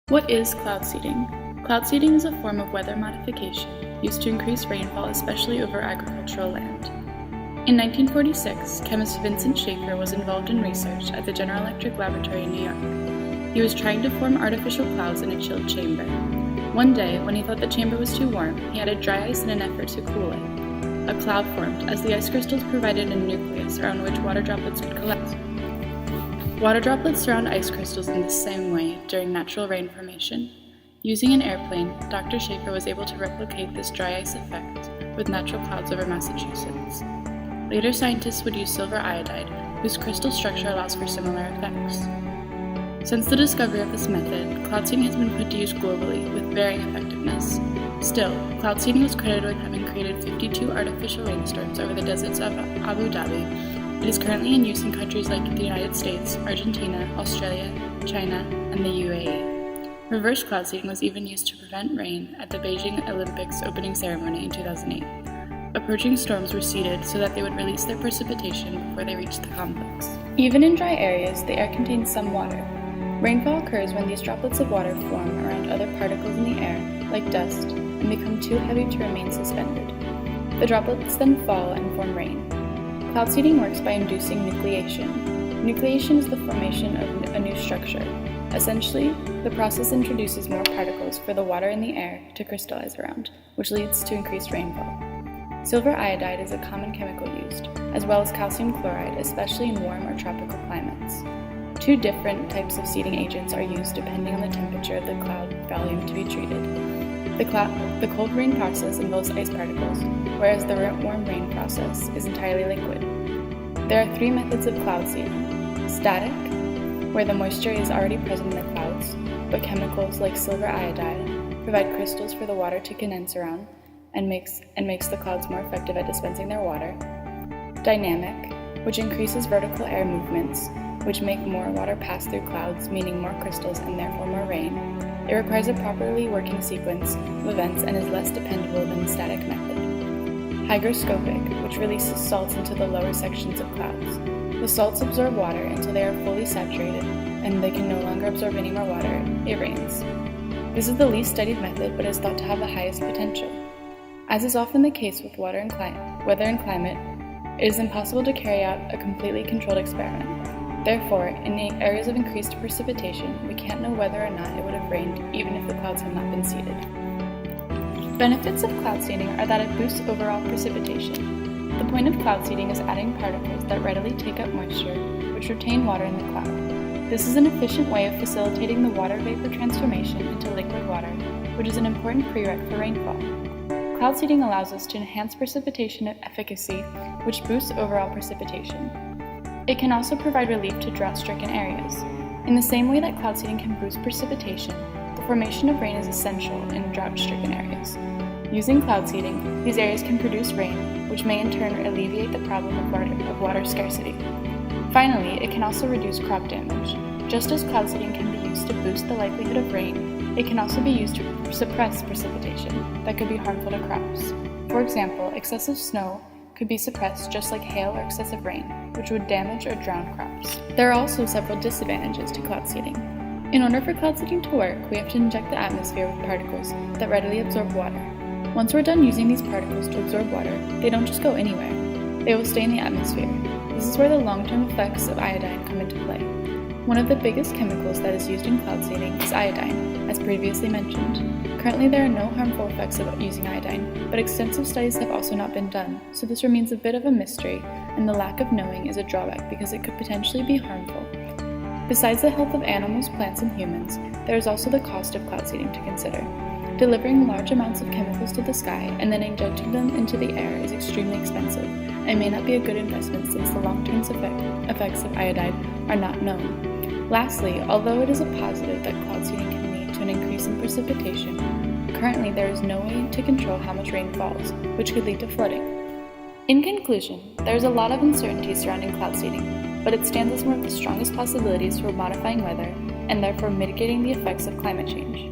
What is cloud seeding? Cloud seeding is a form of weather modification used to increase rainfall, especially over agricultural land. In 1946, chemist Vincent Schaefer was involved in research at the General Electric Laboratory in New York. He was trying to form artificial clouds in a chilled chamber. One day, when he thought the chamber was too warm, he added dry ice in an effort to cool it. A cloud formed, as the ice crystals provided a nucleus around which water droplets could collect. Water droplets surround ice crystals in the same way during natural rain formation. Using an airplane, Dr. Schaefer was able to replicate this dry ice effect with natural clouds over Massachusetts. Later, scientists would use silver iodide, whose crystal structure allows for similar effects. Since the discovery of this method, cloud seeding has been put to use globally with varying effectiveness. Still, cloud seeding was credited with having created 52 artificial rainstorms over the deserts of Abu Dhabi. It is currently in use in countries like the United States, Argentina, Australia, China, and the UAE. Reverse cloud seeding was even used to prevent rain at the Beijing Olympics opening ceremony in 2008. Approaching storms were seeded so that they would release their precipitation before they reached the complex. Even in dry areas, the air contains some water. Rainfall occurs when these droplets of water form around other particles in the air, like dust, and become too heavy to remain suspended. The droplets then fall and form rain. Cloud seeding works by inducing nucleation. Nucleation is the formation of a new structure. Essentially, the process introduces more particles for the water in the air to crystallize around, which leads to increased rainfall. Silver iodide is a common chemical used, as well as calcium chloride, especially in warm or tropical climates. Two different types of seeding agents are used depending on the temperature of the cloud volume to be treated. The cold rain process involves ice particles, whereas the warm rain process is entirely liquid. There are three methods of cloud seeding: static, where the moisture is already present in the clouds, but chemicals like silver iodide provide crystals for the water to condense around and makes the clouds more effective at dispensing their water; dynamic, which increases vertical air movements, which make more water pass through clouds, meaning more crystals and therefore more rain. It requires a properly working sequence of events and is less dependable than the static method. Hygroscopic, which releases salts into the lower sections of clouds. The salts absorb water until they are fully saturated and they can no longer absorb any more water. It rains. This is the least studied method, but is thought to have the highest potential. As is often the case with weather and climate, it is impossible to carry out a completely controlled experiment. Therefore, in the areas of increased precipitation, we can't know whether or not it would have rained even if the clouds had not been seeded. Benefits of cloud seeding are that it boosts overall precipitation. The point of cloud seeding is adding particles that readily take up moisture, which retain water in the cloud. This is an efficient way of facilitating the water vapor transformation into liquid water, which is an important prereq for rainfall. Cloud seeding allows us to enhance precipitation efficacy, which boosts overall precipitation. It can also provide relief to drought-stricken areas. In the same way that cloud seeding can boost precipitation, the formation of rain is essential in drought-stricken areas. Using cloud seeding, these areas can produce rain, which may in turn alleviate the problem of water scarcity. Finally, it can also reduce crop damage. Just as cloud seeding can be used to boost the likelihood of rain, it can also be used to suppress precipitation that could be harmful to crops. For example, excessive snow could be suppressed just like hail or excessive rain, which would damage or drown crops. There are also several disadvantages to cloud seeding. In order for cloud seeding to work, we have to inject the atmosphere with particles that readily absorb water. Once we're done using these particles to absorb water, they don't just go anywhere. They will stay in the atmosphere. This is where the long-term effects of iodine come into play. One of the biggest chemicals that is used in cloud seeding is iodine, as previously mentioned. Currently, there are no harmful effects of using iodine, but extensive studies have also not been done, so this remains a bit of a mystery, and the lack of knowing is a drawback because it could potentially be harmful. Besides the health of animals, plants, and humans, there is also the cost of cloud seeding to consider. Delivering large amounts of chemicals to the sky and then injecting them into the air is extremely expensive, and may not be a good investment since the long-term effects of iodide are not known. Lastly, although it is a positive that cloud seeding can lead to an increase in precipitation, currently there is no way to control how much rain falls, which could lead to flooding. In conclusion, there is a lot of uncertainty surrounding cloud seeding, but it stands as one of the strongest possibilities for modifying weather and therefore mitigating the effects of climate change.